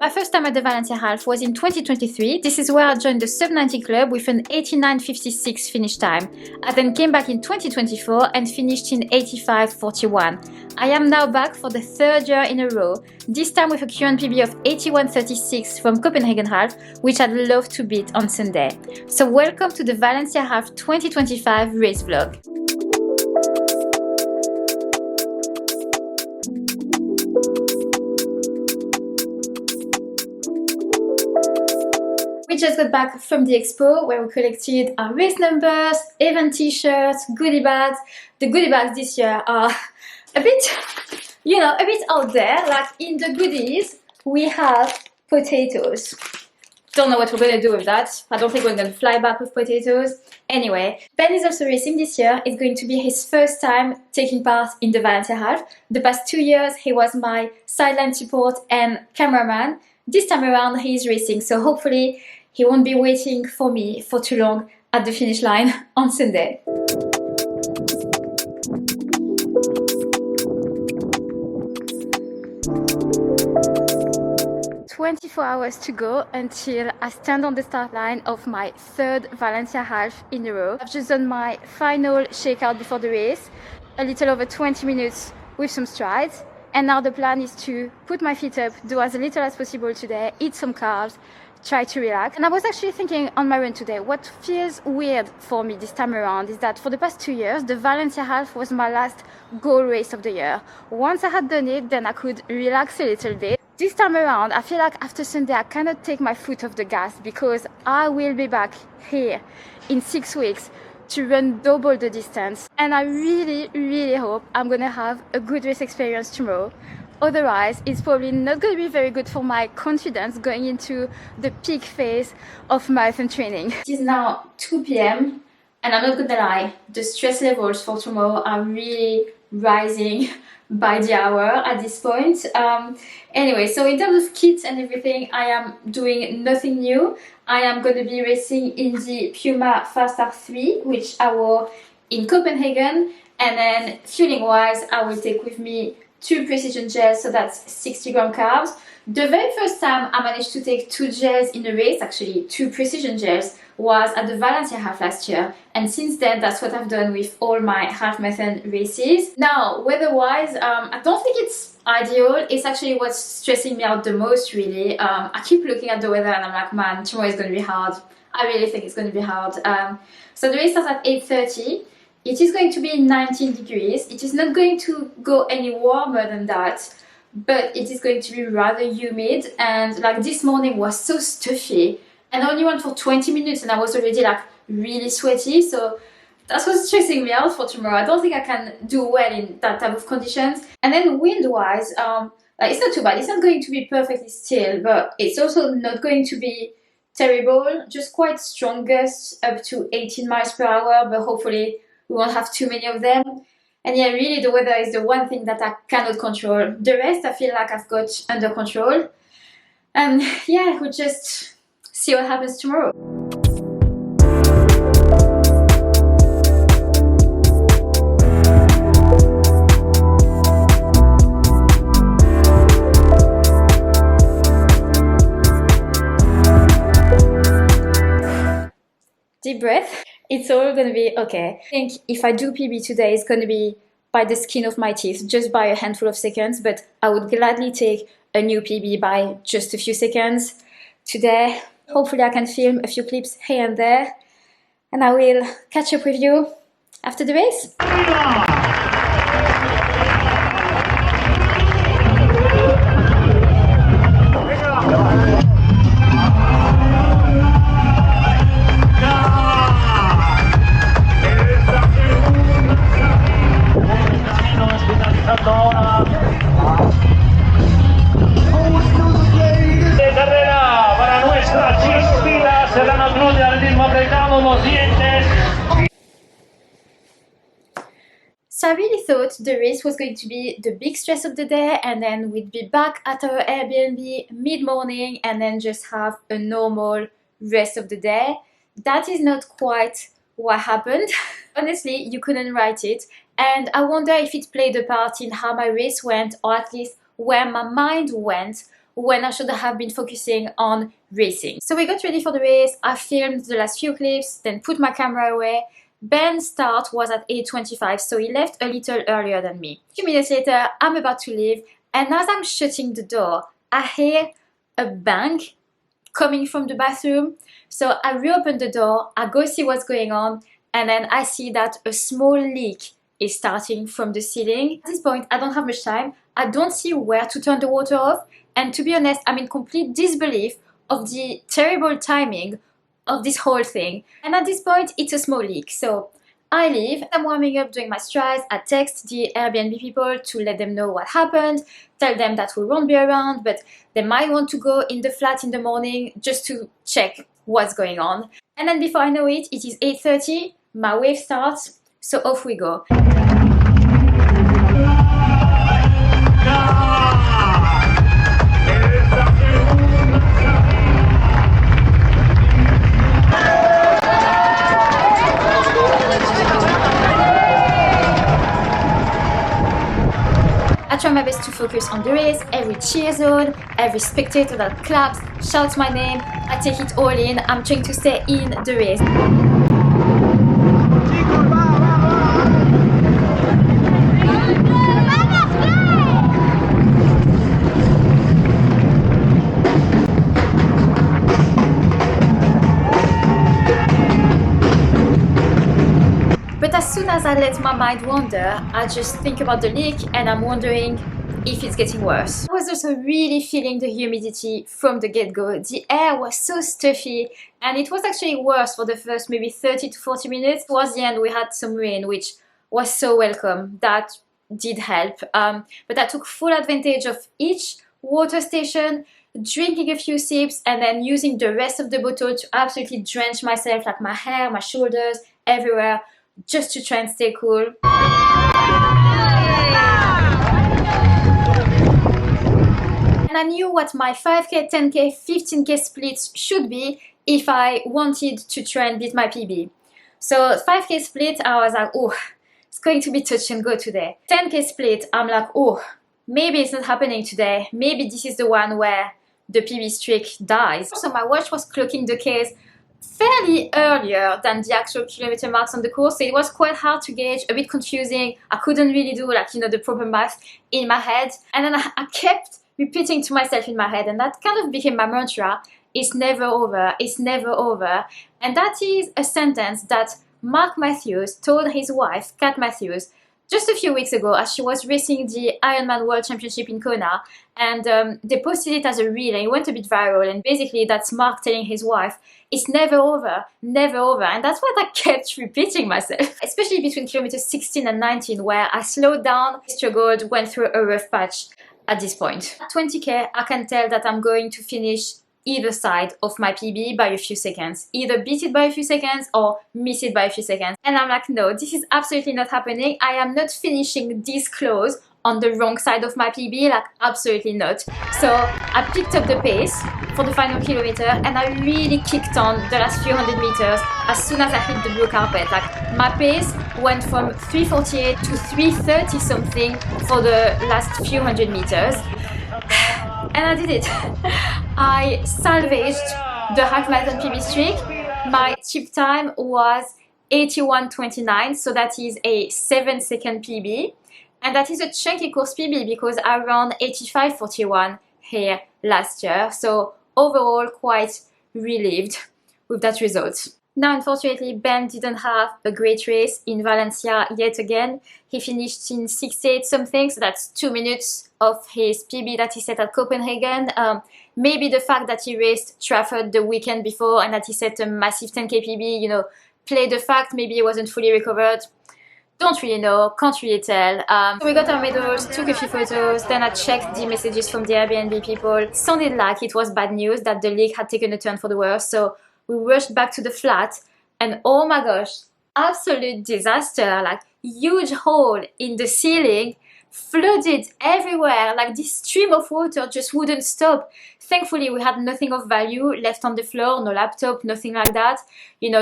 My first time at the Valencia half was in 2023. This is where I joined the sub-90 club with an 89.56 finish time. I then came back in 2024 and finished in 85.41. I am now back for the third year in a row, this time with a current PB of 81.36 from Copenhagen half, which I'd love to beat on Sunday. So welcome to the Valencia half 2025 race vlog. We just got back from the expo where we collected our race numbers, event t-shirts, goodie bags. The goodie bags this year are a bit, a bit out there. Like in the goodies, we have potatoes. Don't know what we're going to do with that. I don't think we're going to fly back with potatoes. Anyway, Ben is also racing this year. It's going to be his first time taking part in the Valencia half. The past 2 years, he was my sideline support and cameraman. This time around, he's racing, so hopefully he won't be waiting for me for too long at the finish line on Sunday. "24 hours to go until I stand on the start line of my third Valencia half in a row. I've just done my final shakeout before the race, a little over 20 minutes with some strides. And now the plan is to put my feet up, do as little as possible today, eat some carbs, try to relax. And I was actually thinking on my run today, what feels weird for me this time around is that for the past 2 years, the Valencia half was my last goal race of the year. Once I had done it, then I could relax a little bit. This time around, I feel like after Sunday, I cannot take my foot off the gas because I will be back here in 6 weeks to run double the distance, and I really hope I'm gonna have a good race experience tomorrow. Otherwise, it's probably not gonna be very good for my confidence going into the peak phase of marathon training. It is now 2 p.m. and I'm not gonna lie, the stress levels for tomorrow are really rising by the hour at this point. Anyway, so in terms of kits and everything, I am doing nothing new. I am going to be racing in the Puma Fast R3, which I wore in Copenhagen. And then fueling wise, I will take with me 2 precision gels, so that's 60 gram carbs. The very first time I managed to take 2 gels in a race, actually 2 precision gels, was at the Valencia half last year, and since then that's what I've done with all my half marathon races. Now, weather-wise, I don't think it's ideal. It's actually what's stressing me out the most, really. I keep looking at the weather and I'm like, man, tomorrow is going to be hard. I really think it's going to be hard. So the race starts at 8:30. It is going to be 19 degrees. It is not going to go any warmer than that, but it is going to be rather humid, and like this morning was so stuffy. And I only went for 20 minutes and I was already like really sweaty, so that's what's stressing me out for tomorrow. I don't think I can do well in that type of conditions. And then wind-wise, it's not too bad. It's not going to be perfectly still, but it's also not going to be terrible. Just quite strong gusts up to 18 miles per hour, but hopefully we won't have too many of them. And yeah, really the weather is the one thing that I cannot control. The rest I feel like I've got under control. And yeah, we'll just see what happens tomorrow. Deep breath. It's all gonna be okay. I think if I do PB today, it's gonna be by the skin of my teeth, just by a handful of seconds, but I would gladly take a new PB by just a few seconds today. Hopefully I can film a few clips here and there, and I will catch up with you after the race. So I really thought the race was going to be the big stress of the day, and then we'd be back at our Airbnb mid-morning and then just have a normal rest of the day. That is not quite what happened. Honestly, you couldn't write it, and I wonder if it played a part in how my race went, or at least where my mind went when I should have been focusing on racing. So we got ready for the race. I filmed the last few clips, then put my camera away. Ben's start was at 8:25, so he left a little earlier than me. A few minutes later, I'm about to leave, and as I'm shutting the door, I hear a bang coming from the bathroom. So I reopen the door, I go see what's going on, and then I see that a small leak is starting from the ceiling. At this point, I don't have much time. I don't see where to turn the water off, and to be honest, I'm in complete disbelief of the terrible timing of this whole thing. And at this point, it's a small leak. So I leave. I'm warming up doing my strides. I text the Airbnb people to let them know what happened, tell them that we won't be around, but they might want to go in the flat in the morning just to check what's going on. And then before I know it, it is 8:30, my wave starts, so off we go. I try my best to focus on the race, every cheer zone, every spectator that claps, shouts my name. I take it all in. I'm trying to stay in the race. But as soon as I let my mind wander, I just think about the leak and I'm wondering if it's getting worse. I was also really feeling the humidity from the get-go. The air was so stuffy, and it was actually worse for the first maybe 30 to 40 minutes. Towards the end, we had some rain, which was so welcome. That did help. But I took full advantage of each water station, drinking a few sips, and then using the rest of the bottle to absolutely drench myself, like my hair, my shoulders, everywhere, just to try and stay cool. And I knew what my 5k, 10k, 15k splits should be if I wanted to try and beat my PB. So 5k split, I was like, oh, it's going to be touch and go today. 10k split, I'm like, oh, maybe it's not happening today. Maybe this is the one where the PB streak dies. So my watch was clocking the Ks fairly earlier than the actual kilometer marks on the course, so it was quite hard to gauge, a bit confusing. I couldn't really do the proper math in my head, and then I kept repeating to myself in my head, and that kind of became my mantra: it's never over, it's never over. And that is a sentence that Mark Matthews told his wife, Kat Matthews, just a few weeks ago as she was racing the Ironman World Championship in Kona, and they posted it as a reel and it went a bit viral, and basically that's Mark telling his wife, it's never over, never over. And that's what I kept repeating myself, especially between kilometers 16 and 19, where I slowed down, struggled, went through a rough patch at this point. At 20k, I can tell that I'm going to finish either side of my PB by a few seconds, either beat it by a few seconds or miss it by a few seconds. And I'm like, no, this is absolutely not happening. I am not finishing this close on the wrong side of my PB, like absolutely not. So I picked up the pace for the final kilometer, and I really kicked on the last few hundred meters as soon as I hit the blue carpet. Like my pace went from 3:48 to 3:30 something for the last few hundred meters. And I did it. I salvaged the half marathon PB streak. My chip time was 81:29, so that is a 7-second PB. And that is a chunky course PB because I ran 85:41 here last year. So overall, quite relieved with that result. Now, unfortunately, Ben didn't have a great race in Valencia yet again. He finished in 6:8 something, so that's 2 minutes of his PB that he set at Copenhagen. Maybe the fact that he raced Trafford the weekend before and that he set a massive 10k PB, played the fact maybe he wasn't fully recovered. Don't really know, can't really tell. So we got our medals, took a few photos, then I checked the messages from the Airbnb people. It sounded like it was bad news that the leak had taken a turn for the worse, so we rushed back to the flat, and oh my gosh, absolute disaster. Like, huge hole in the ceiling, flooded everywhere, like this stream of water just wouldn't stop. Thankfully, we had nothing of value left on the floor, no laptop, nothing like that,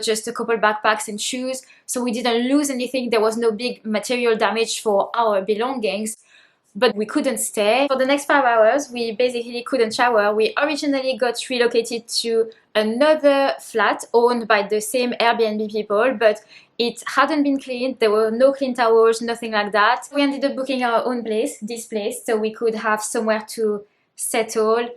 just a couple backpacks and shoes, so we didn't lose anything. There was no big material damage for our belongings, but we couldn't stay. For the next 5 hours, we basically couldn't shower. We originally got relocated to another flat owned by the same Airbnb people, but it hadn't been cleaned. There were no clean towels, nothing like that. We ended up booking our own place, this place, so we could have somewhere to settle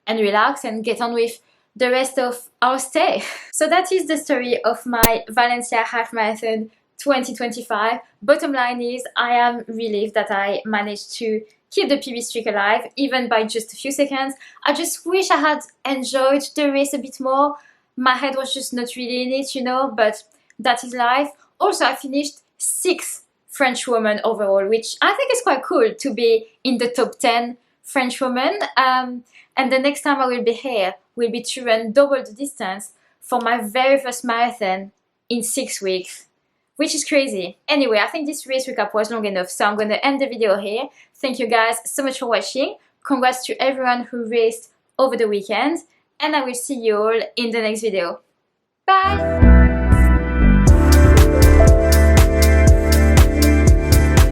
and relax and get on with the rest of our stay. So that is the story of my Valencia half marathon 2025. Bottom line is, I am relieved that I managed to keep the PB streak alive, even by just a few seconds. I just wish I had enjoyed the race a bit more. My head was just not really in it, you know, but that is life. Also, I finished 6th French woman overall, which I think is quite cool to be in the top 10 French woman. And the next time I will be here will be to run double the distance for my very first marathon in 6 weeks, which is crazy. Anyway, I think this race recap was long enough, so I'm going to end the video here. Thank you guys so much for watching. Congrats to everyone who raced over the weekend, and I will see you all in the next video. Bye!